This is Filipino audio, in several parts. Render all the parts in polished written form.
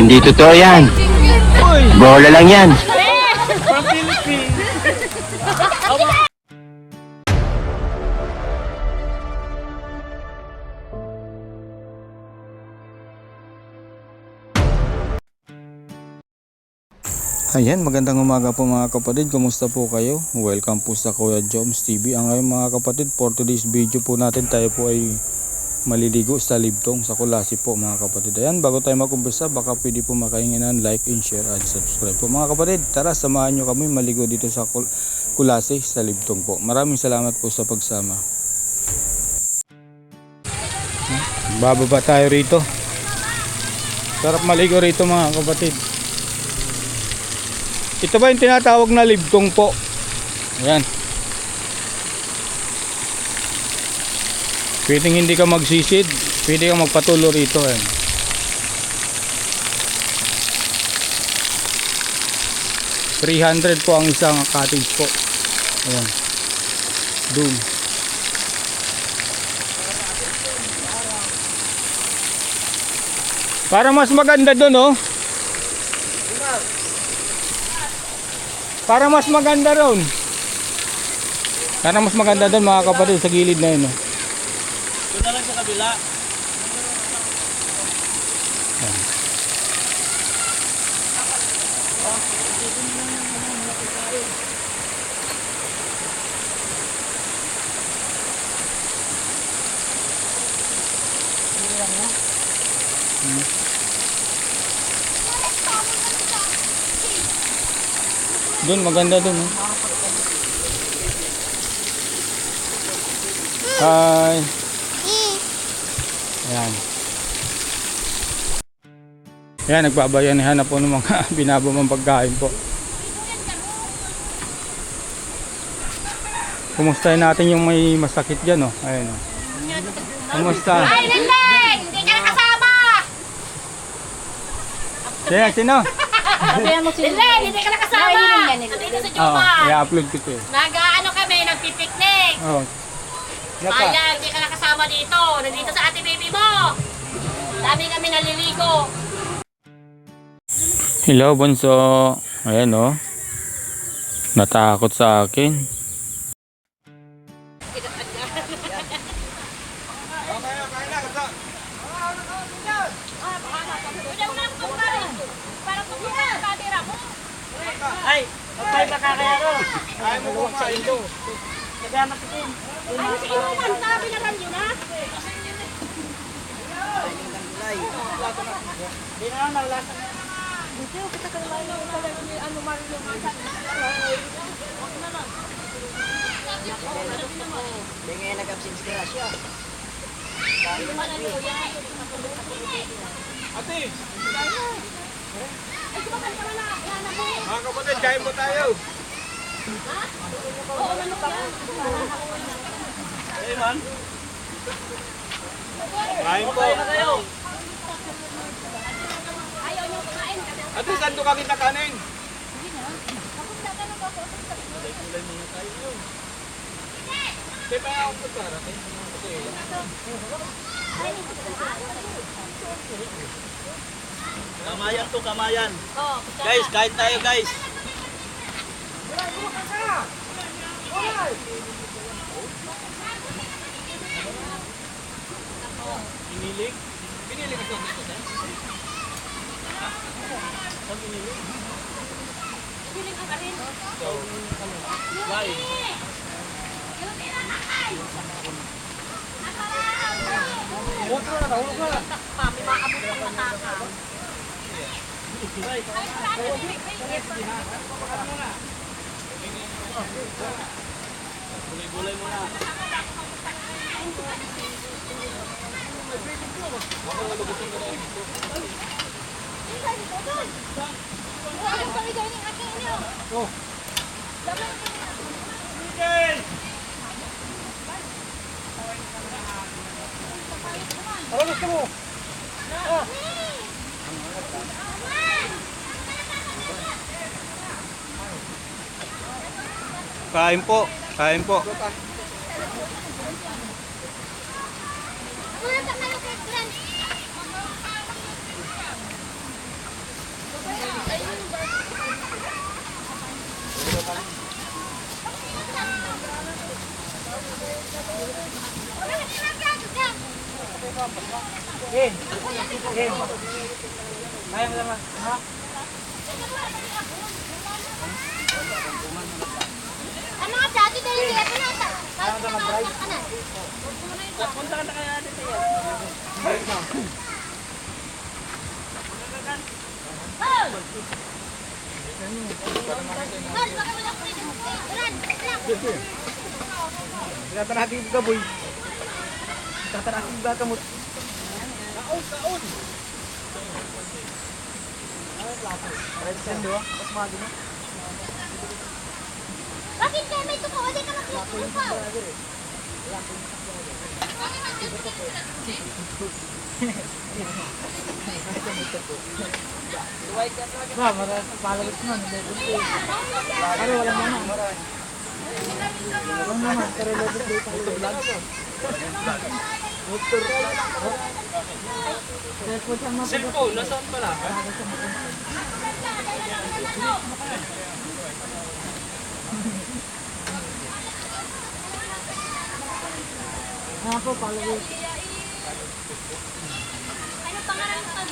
Hindi totoo yan. Bola lang yan. From Philippines. Ayan, magandang umaga po mga kapatid. Kumusta po kayo? Welcome po sa Kuya Joms TV. Ang ngayon mga kapatid, for today's video po natin, tayo po ay maliligo sa Libtong, sa Kulasi po mga kapatid. Ayan, bago tayo mag-umpisa, baka pwede po makahingi ng like and share and subscribe po mga kapatid. Tara, samahan nyo kami maligo dito sa Kulasi, sa Libtong po. Maraming salamat po sa pagsama. Bababa tayo rito. Sarap maligo rito mga kapatid. Ito ba yung tinatawag na libtong po? Ayan. Pwedeng hindi ka magsisid, pwede ka magpatulo rito. Ayan. $300 po ang isang cottage po. Ayan. Doon. Para mas maganda doon, oh. Para mas maganda doon. Para mas maganda doon mga kapatid, sa gilid na yun. Doon na lang sa kabila. Doon, maganda doon. Hi. Ayan. Ayan, nagbabayanihan na po ng mga binabamang pagkain po. Kumustahin natin yung may masakit dyan, oh. Ayan, oh. Kumusta? Ay, Nendeng! Hindi ka nakasama! Sino? Nendeng, hindi ka nakasama! Nandito sa Oo, Juma. i-upload ko ito eh. Nag-ano kami, nagpipiknik. Oo. Yaka. Ayan, hindi ka nakasama dito. Nandito sa ate baby mo. Dami kami naliligo. Hello, bunso. Ayan, oh. Natakot sa akin. Ay, okay ba kaya ro? Ay mo kung sa ilo. Nagama tikin. Ay, si Inuman, sabi na lang yun, ha? Di na lang nalasa. Dito, kita ka naman yung talagang yung ano, Mario, masa. Hindi nga nag-absence ka siya. Ate! Ay, sumakan ka na. Yan, ako. Mga kapatid, kain mo tayo. Oo, ano ka? Hey man. Kain po. Ayaw niyo kumain. Ate, saan to kami nakanin? Hindi pa ako pagkara. Kamayan to, kamayan. Oo, Guys, kain tayo guys. Pinilig? Pinilig ito dito, sir? Ha? Saan pinilig? Piling ka rin. So, why? Otro na, nahulog na. Mami, maabot ang mataka. Gulay-gulay mo na. Oh. Ano gusto mo? Kain po, kain po. In. In. Kaya mo naman. Ha? Ano nga dati dahil hindi ako nata. Kaya mo naman, Bryce. Punta ka na kaya dito yan. Tol, baka wala ko rin. Ulan, ulan. Kata natin ka, boy. Kata natin ba ka mo? Kaon! Red sand, di ba? Mas magi mo. Bakit kaya may tuko? Hindi ka maglupa. Ba, palabas na. Ano, walang naman. Walang naman, pero level plate ang vlog. Cellphone, nasaan pala? Ako, palabas. Ano pangalan mo ka?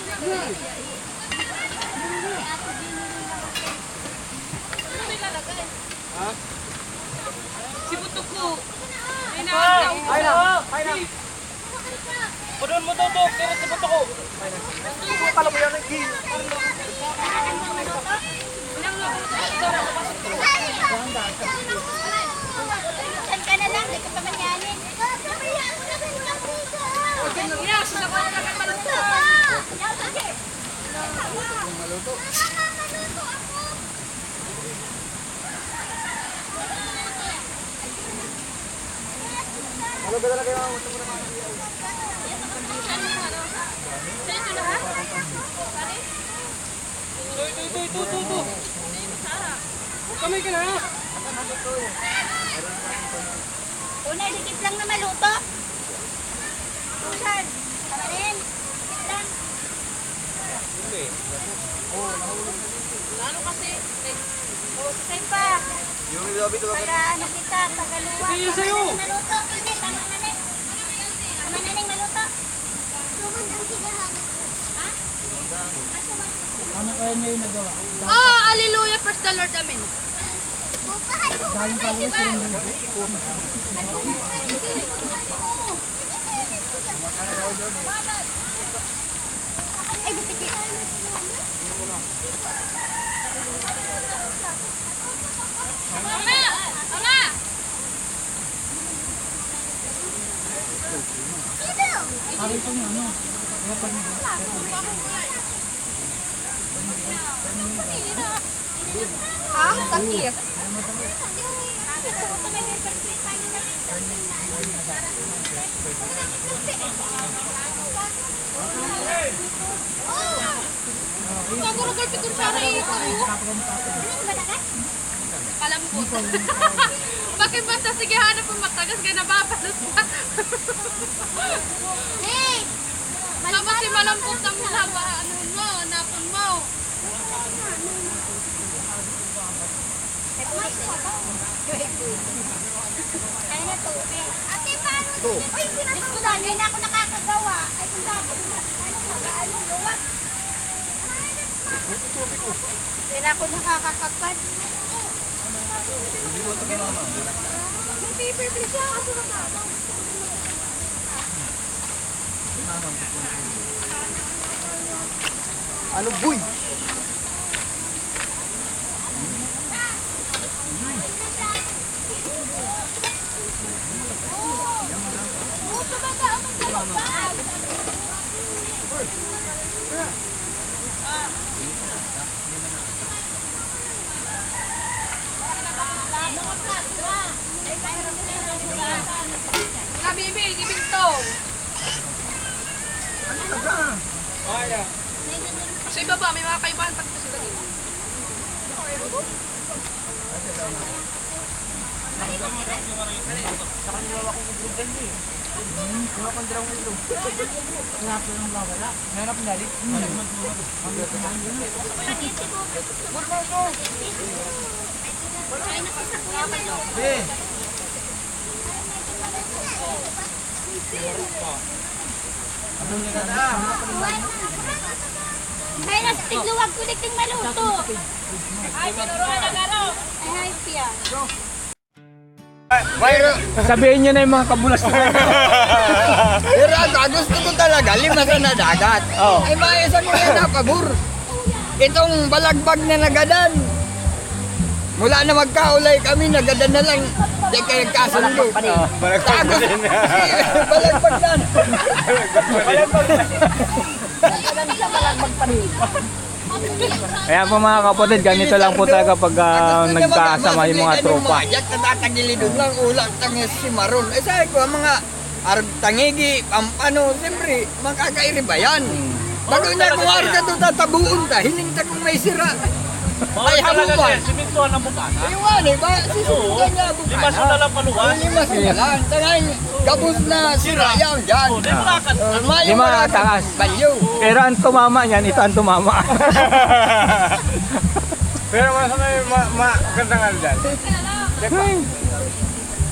Si Butok ko. Ay na. Ay na! Ay na! Pudon mo to, pero sa bato ko. Kala mo yan ang key. Saan ka na lang? Hindi ka pa manyanin. Ano ba talaga yung gusto mo naman? Ito. Kamay ka na. Una, dikit lang na maluto. Tusan. Kamarin. Lang. Ano kasi? Usay pa. Yung nilabi ito. Para ano kita, tagaluwa. Sige, sa'yo. Maluto. Hindi, tama na rin. Tama na rin maluto. Suman ang higahan. Ha? Ano kaya niya yung nagawa? Oh, hallelujah, praise the Lord, amen. Bukahan mo. Galing pa rin sila. Ay, buti. Ama! Ama! Sabi ko niya, ano? Ha? Sakit. Gagurugol pitur para ito. Kalambot. Bakit basta sige hanap mo matagas kaya nababalot pa. Hey! Tapos si malambot ang haba, ano mo, napon mo. Ay na to. Ate, paano? Uy, sinasabi ko na ako nakakagawa. Ay, kung sabi ko na, ano, luwag. Hindi na ako nakakakapad. May paper plate siya ako nakakagawa. Ano, boy? Mga bibig, ibig to. Kaya. Sa ibaba, may mga kaibahan pati sa dali. Sa kanila ako kubugan din. Wala kang drawang ito. Hanap ko ng wala. Hanap na din. Ay, nasisakuya pa yun. Kaya nasa tigluwag ko ting maluto. Ay, tinuruan na garo. Ay, hi, Pia. Sabihin nyo na yung mga kabulas na Pero ang gusto ko talaga, limasan na dagat. Oo. Ay, maayasan mo yan na pabor. Itong balagbag na nagadan. Mula na magkaulay kami, nagadan na lang. Di kayo kasundo. Balagbag na. Balagbag na. Kaya po mga kapatid, ganito lang po talaga pag nagkasama yung mga tropa. Yak na tatagilidog lang, ulang tangis si Maron. Eh sabi ko, ang mga tangigi, pampano, siyempre, makakairi ba yan? Bago na kung arga doon tatabuon ta, hiling ta kung may sira. Ay, habukan. Simintuan ang buka. Yung ano, ba? Sisubukan niya bukan. Limas mo na lang paluwas. Limas na lang. Tangay, gabos na sira yan dyan. Di mo lakan. Mayo Lima wala taas. Balyo. Pero ang tumama yan, ito ang tumama. Pero mas may magandang ano dyan.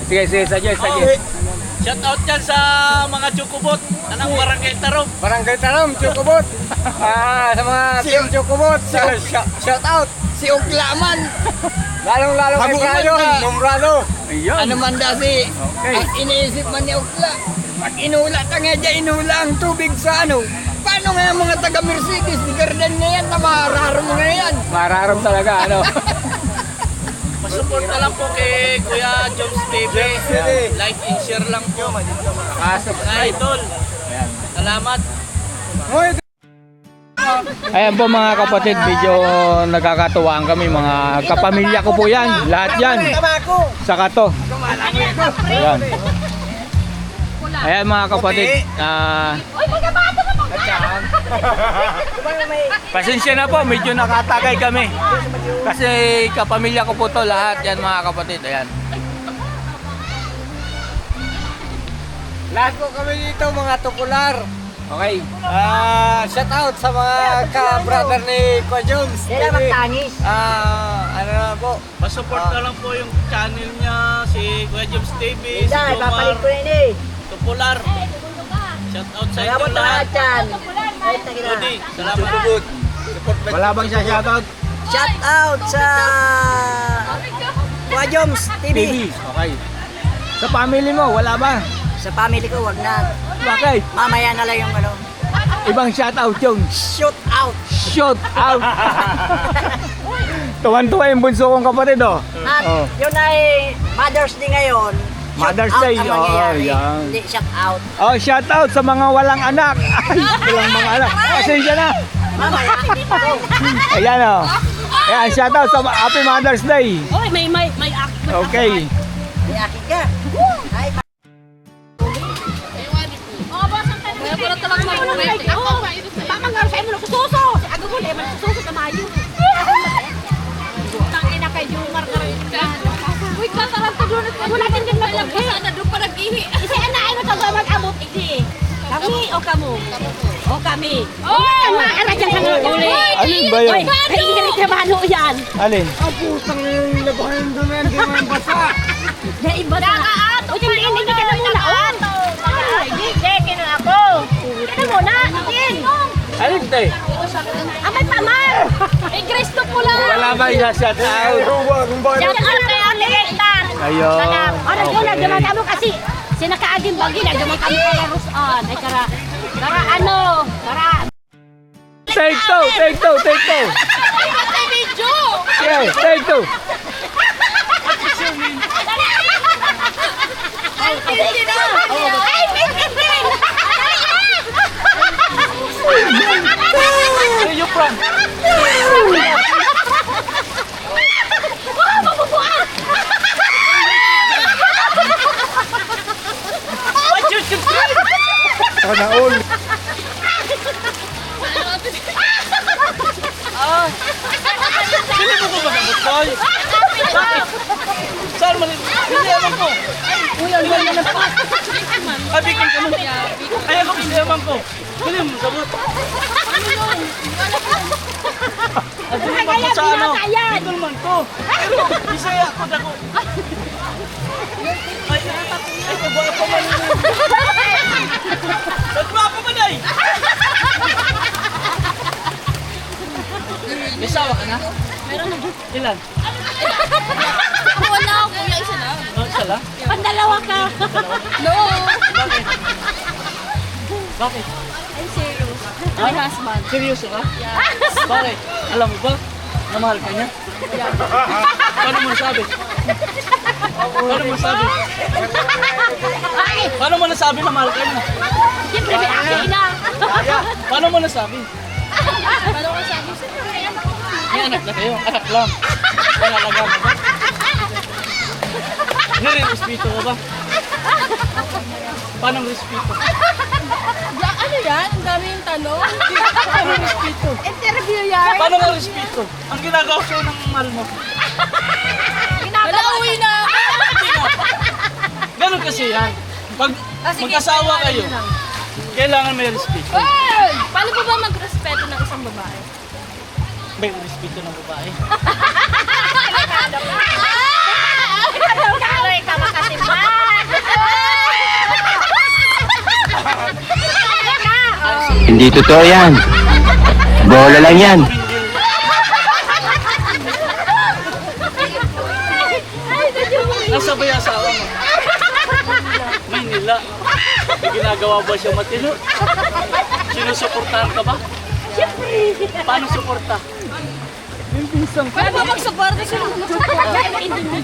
Sige, suggest. Shout out dyan sa mga chukubot. Anong barangay Tarong. Barangay Tarom, Chukubot. Sa mga team Chukubot, shout out. Si Uklaman. Lalong-lalong kay Brian, Nombrado. Ayun. Ano man dasi, ang iniisip man ni Ukla. Pag inula ta nga dyan, inula ang tubig sa ano. Paano nga yung mga taga Mercedes, di garden na yan, na mararong nga yan. Mararam talaga, ano. Masupport na lang po kay Kuya Joms TV. Like and share lang po. Idol. Salamat. Ayan po mga kapatid, medyo nagkakatuwaan kami, mga kapamilya ko po yan, lahat yan. Saka to. Ayan. Ayan mga kapatid, pasensya na po, medyo nakatagay kami. Kasi kapamilya ko po to lahat yan mga kapatid, ayan. Lahat po kami dito, mga tukular. Okay. Shout out sa mga ka-brother ni Kwa Jones. Kaya magtangis. Ano na po? Masupport na lang po yung channel niya, si Kuya Joms TV. Si Kumar. Tupular. Shout out sa inyo lahat. Rudy, salamat. Wala bang siya shoutout? Shout out sa Kwa Jones TV. Okay. Sa family mo, wala ba? Sa family ko, wag na. Bakit? Mamaya na lang yung ano. Ibang shoutout yung Shoot out. shout out. Tuwan-tuwa yung bunso kong kapatid, oh. At Oh. yun ay Mother's Day ngayon. Mother's Shout out Day, ang oh, mangyayari. yan. Hindi, shout out. Oh, shout out sa mga walang anak. Ay, walang mga anak. Pasensya na. Mamaya. Ayan, oh. Ayan, shout out sa Happy Mother's Day. Oy, may act. Okay. May akit ka. Ay, Mga boss, ang tayo. Kaya pala talaga mag-uwet. Ako, Tama nga sa imo na kususo. Si Aga mo leman kususo ta mayo. Tang ina kay Jumar ka rin. uy, kasarang taglunod ka. Wala din din maglagay. Sana doon pa nag-ihi. Isa na ay mo ta mag-amot igdi. Kami o kamo? O kami. Oh! Ang mga aradyan ka ng uli. Alin ba yun? Ay, hirit na balo yan. Alin? Na iba na. O, hindi ka na muna. Hindi, kina ako. Kina muna. Alin, tay? Amay pamar. Eh, Kristo po lang. Wala ba yung shout out? Yan ang kay Alektar. Ayun. Oras ko nagdaman kamo kasi sinakaagin bagi nagdaman kamo kalarusan. Ay kara ano, kara Take two. Ay, video. Yeah, take two. Ay, Where you from? Sana all. Sino mo ba magamot, Koy? Bakit? Saan man? Hindi naman ko. Ay, bikin ka mo. Ay, ako hindi naman ko. Hindi mo sabot. Ay, hindi naman ko sa ano. Dito naman ko. Pero, isaya ko dako. Ay, kagwa pa man. Kagwa pa man Ay! May asawa ka na? Meron na. Ilan? Wala ako, kuya. Isa lang. Oh, isa lang? Pandalawa ka. No. Bakit? Bakit? I'm serious. My husband. Seryoso ka? Bakit? Alam mo ba? Na mahal ka niya? Paano mo nasabi? Paano mo nasabi? Paano mo nasabi na mahal ka niya? Siyempre, may akin na. Paano mo nasabi? Paano ko sabi? May anak na kayo. Anak lang. Palalaga mo ba? Nire-respeto mo ba? Paano respeto? Ano yan? Ang dami yung tanong. Paano respeto? Interview yan. Paano nga respeto? Ang ginagawa ko ng mahal mo. Wala, uwi na ako. Ganun kasi yan. Pag mag-asawa kayo, kailangan may respeto. Hey! Paano po ba magrespeto ng isang babae? May respeto ng babae. Karoy ka makasipan. Hindi totoo yan. Bola lang yan. Nasabay asawa mo. Maynila. May ginagawa ba siya matino? Sinusuportahan ka ba? Paano suporta? Paano ba mag-support? Sino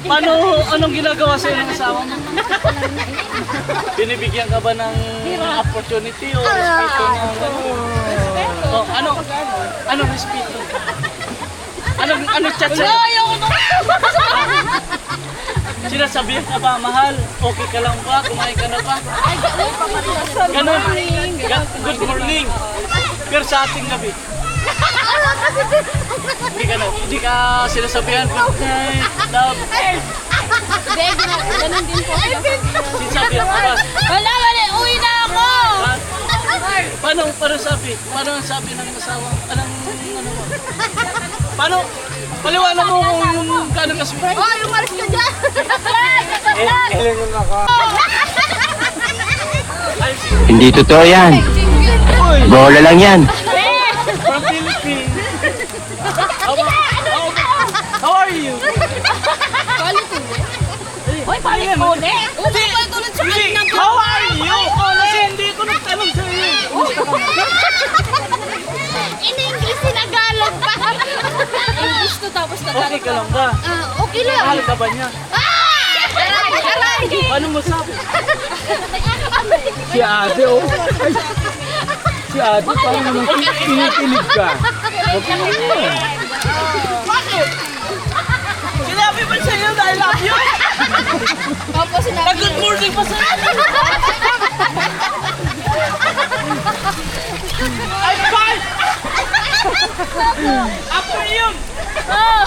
Paano, anong ginagawa sa'yo ng asawa mo? Binibigyan ka ba ng opportunity o respeto na o anong respeto? Ano chat sa'yo? ayoko nung... Sinasabihan ka ba, mahal? Okay ka lang ba? Kumain ka na ba? Ganun. Good morning. Pero sa ating gabi. Hindi ka sinasabihan. Good night, love. Hindi, ganun din po. Sinasabihan ka ba? Wala, uwi na ako. Ha? Paano sabi? Paano ang sabi ng asawa? Ano mo? Paano? Paliwanag mo kung gaano ka sweet. Oh, umalis ka dyan. Kailan yung naka... Hindi totoo yan. Bola lang yan. From Philippines. How are you? Palit ulit. Hoy, palit ulit. Ulit, palit ulit sa Hindi, kanina. how are you? Kasi hindi ko nagtanong sa iyo. In-English, sinagalog pa. English to tapos Tagalog. Okay ka lang ba? Okay lang. Mahal ka ba niya? Aray, aray. Paano mo sabi? Si ate, oh. Ay, si ate, parang naman kinikilig ka. Sinabi ba sa iyo na I love you? Opo, sinabi. Nag-good morning pa sa iyo. I'm fine! After yun! Oh.